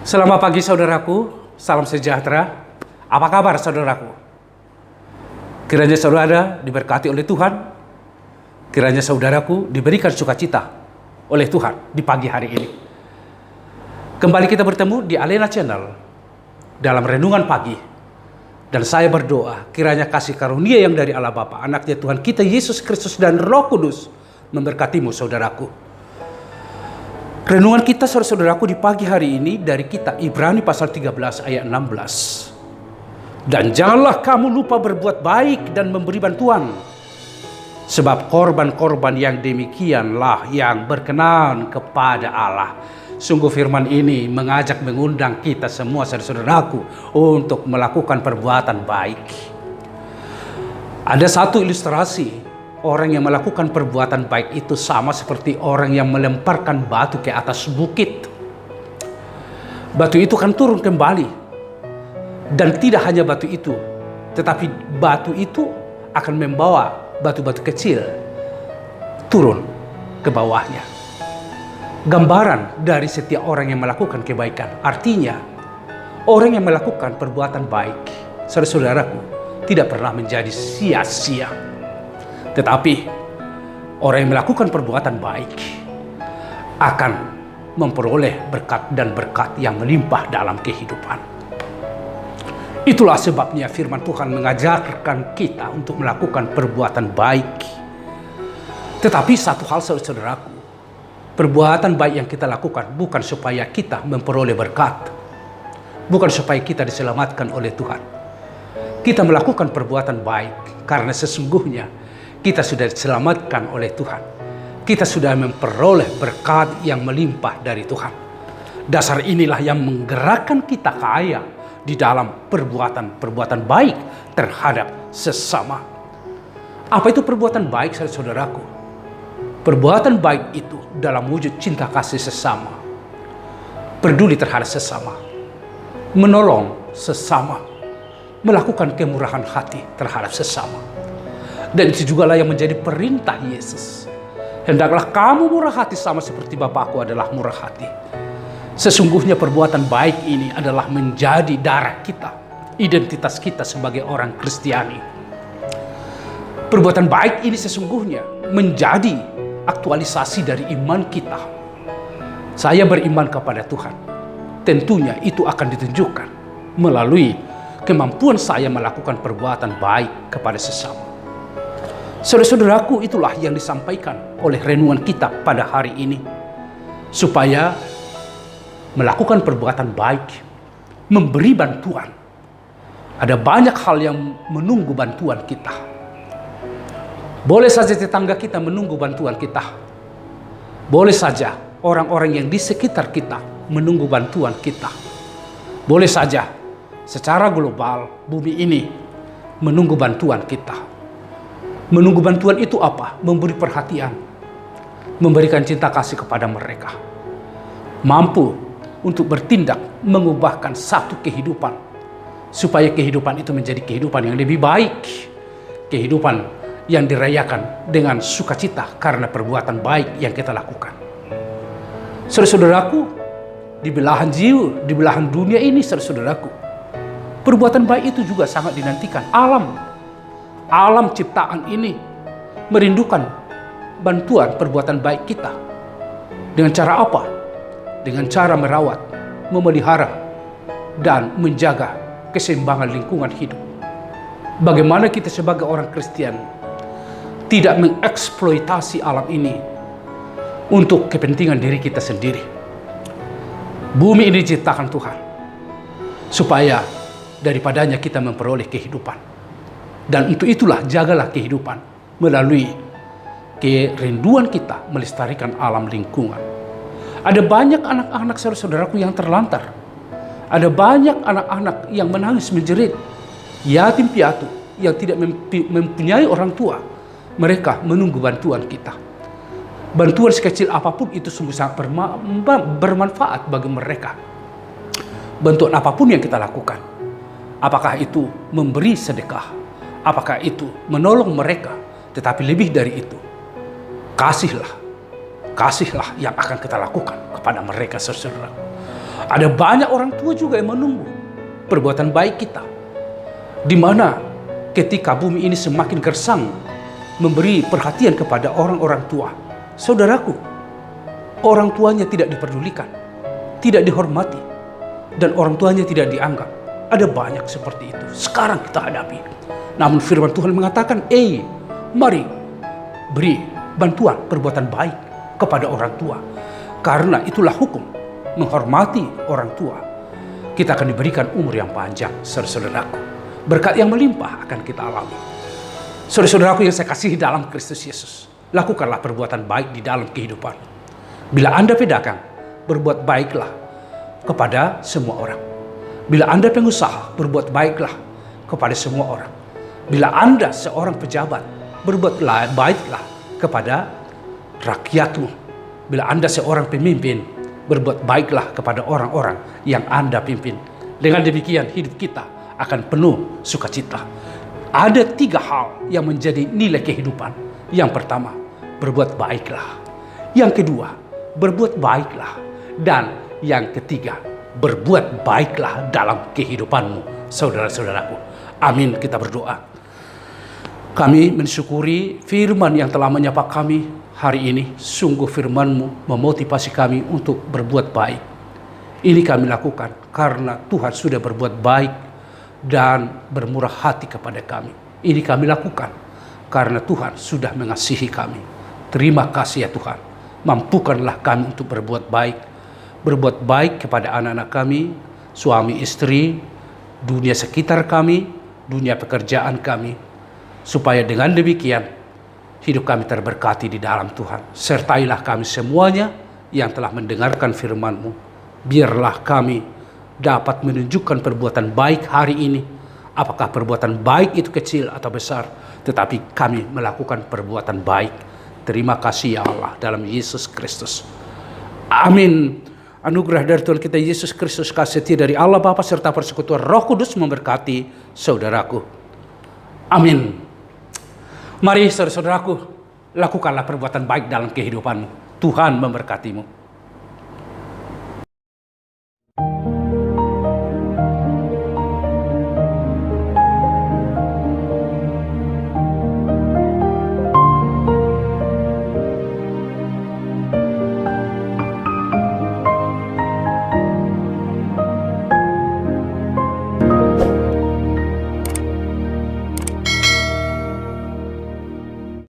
Selamat pagi saudaraku, salam sejahtera. Apa kabar saudaraku? Kiranya saudara diberkati oleh Tuhan. Kiranya saudaraku diberikan sukacita oleh Tuhan di pagi hari ini. Kembali kita bertemu di Alena Channel dalam renungan pagi. Dan saya berdoa kiranya kasih karunia yang dari Allah Bapa, anaknya Tuhan kita Yesus Kristus dan Roh Kudus memberkatimu saudaraku. Renungan kita saudara-saudaraku di pagi hari ini dari kitab Ibrani pasal 13 ayat 16. Dan janganlah kamu lupa berbuat baik dan memberi bantuan, sebab korban-korban yang demikianlah yang berkenan kepada Allah. Sungguh firman ini mengundang kita semua saudara-saudaraku untuk melakukan perbuatan baik. Ada satu ilustrasi, orang yang melakukan perbuatan baik itu sama seperti orang yang melemparkan batu ke atas bukit. Batu itu akan turun kembali. Dan tidak hanya batu itu, tetapi batu itu akan membawa batu-batu kecil turun ke bawahnya. Gambaran dari setiap orang yang melakukan kebaikan. Artinya, orang yang melakukan perbuatan baik, saudara-saudaraku, tidak pernah menjadi sia-sia. Tetapi orang yang melakukan perbuatan baik akan memperoleh berkat dan berkat yang melimpah dalam kehidupan. Itulah sebabnya firman Tuhan mengajarkan kita untuk melakukan perbuatan baik. Tetapi satu hal saudaraku, perbuatan baik yang kita lakukan bukan supaya kita memperoleh berkat, bukan supaya kita diselamatkan oleh Tuhan. Kita melakukan perbuatan baik karena sesungguhnya kita sudah diselamatkan oleh Tuhan. Kita sudah memperoleh berkat yang melimpah dari Tuhan. Dasar inilah yang menggerakkan kita kaya di dalam perbuatan baik terhadap sesama. Apa itu perbuatan baik saudaraku? Perbuatan baik itu dalam wujud cinta kasih sesama, peduli terhadap sesama, menolong sesama, melakukan kemurahan hati terhadap sesama. Dan itu jugalah yang menjadi perintah Yesus. Hendaklah kamu murah hati sama seperti Bapakku adalah murah hati. Sesungguhnya perbuatan baik ini adalah menjadi darah kita, identitas kita sebagai orang Kristiani. Perbuatan baik ini sesungguhnya menjadi aktualisasi dari iman kita. Saya beriman kepada Tuhan. Tentunya itu akan ditunjukkan melalui kemampuan saya melakukan perbuatan baik kepada sesama. Saudara-saudaraku, itulah yang disampaikan oleh renungan kita pada hari ini. Supaya melakukan perbuatan baik, memberi bantuan. Ada banyak hal yang menunggu bantuan kita. Boleh saja tetangga kita menunggu bantuan kita. Boleh saja orang-orang yang di sekitar kita menunggu bantuan kita. Boleh saja secara global bumi ini menunggu bantuan kita. Menunggu bantuan itu apa? Memberi perhatian, memberikan cinta kasih kepada mereka. Mampu untuk bertindak mengubahkan satu kehidupan, supaya kehidupan itu menjadi kehidupan yang lebih baik. Kehidupan yang dirayakan dengan sukacita karena perbuatan baik yang kita lakukan. Saudara-saudaraku, di belahan jiwa, di belahan dunia ini saudara-saudaraku, perbuatan baik itu juga sangat dinantikan. Alam ciptaan ini merindukan bantuan perbuatan baik kita. Dengan cara apa? Dengan cara merawat, memelihara, dan menjaga keseimbangan lingkungan hidup. Bagaimana kita sebagai orang Kristen tidak mengeksploitasi alam ini untuk kepentingan diri kita sendiri. Bumi ini diciptakan Tuhan supaya daripadanya kita memperoleh kehidupan. Dan untuk itulah jagalah kehidupan melalui kerinduan kita melestarikan alam lingkungan. Ada banyak anak-anak saudara-saudaraku yang terlantar. Ada banyak anak-anak yang menangis menjerit, yatim piatu yang tidak mempunyai orang tua. Mereka menunggu bantuan kita. Bantuan sekecil apapun itu sungguh sangat bermanfaat bagi mereka. Bantuan apapun yang kita lakukan, apakah itu memberi sedekah, apakah itu menolong mereka, tetapi lebih dari itu, kasihlah yang akan kita lakukan kepada mereka saudara. Ada banyak orang tua juga yang menunggu perbuatan baik kita. Di mana ketika bumi ini semakin gersang memberi perhatian kepada orang-orang tua, saudaraku, orang tuanya tidak diperdulikan, tidak dihormati, dan orang tuanya tidak dianggap. Ada banyak seperti itu sekarang kita hadapi. Namun firman Tuhan mengatakan, mari beri bantuan perbuatan baik kepada orang tua. Karena itulah hukum, menghormati orang tua. Kita akan diberikan umur yang panjang, saudara-saudaraku. Berkat yang melimpah akan kita alami. Saudara-saudaraku yang saya kasihi dalam Kristus Yesus, lakukanlah perbuatan baik di dalam kehidupan. Bila Anda pedagang, berbuat baiklah kepada semua orang. Bila Anda pengusaha, berbuat baiklah kepada semua orang. Bila Anda seorang pejabat, berbuat baiklah kepada rakyatmu. Bila Anda seorang pemimpin, berbuat baiklah kepada orang-orang yang Anda pimpin. Dengan demikian hidup kita akan penuh sukacita. Ada 3 hal yang menjadi nilai kehidupan. Yang pertama, berbuat baiklah. Yang kedua, berbuat baiklah. Dan yang ketiga, berbuat baiklah dalam kehidupanmu, saudara-saudaraku. Amin, kita berdoa. Kami mensyukuri firman yang telah menyapa kami hari ini. Sungguh firman-Mu memotivasi kami untuk berbuat baik. Ini kami lakukan karena Tuhan sudah berbuat baik dan bermurah hati kepada kami. Ini kami lakukan karena Tuhan sudah mengasihi kami. Terima kasih ya Tuhan. Mampukanlah kami untuk berbuat baik. Berbuat baik kepada anak-anak kami, suami istri, dunia sekitar kami, dunia pekerjaan kami. Supaya dengan demikian hidup kami terberkati di dalam Tuhan. Sertailah kami semuanya yang telah mendengarkan firman-Mu. Biarlah kami dapat menunjukkan perbuatan baik hari ini. Apakah perbuatan baik itu kecil atau besar, tetapi kami melakukan perbuatan baik. Terima kasih ya Allah dalam Yesus Kristus. Amin. Anugerah dari Tuhan kita Yesus Kristus, kasih setia dari Allah Bapa serta persekutuan Roh Kudus memberkati saudaraku. Amin. Mari saudara-saudaraku, lakukanlah perbuatan baik dalam kehidupanmu. Tuhan memberkatimu.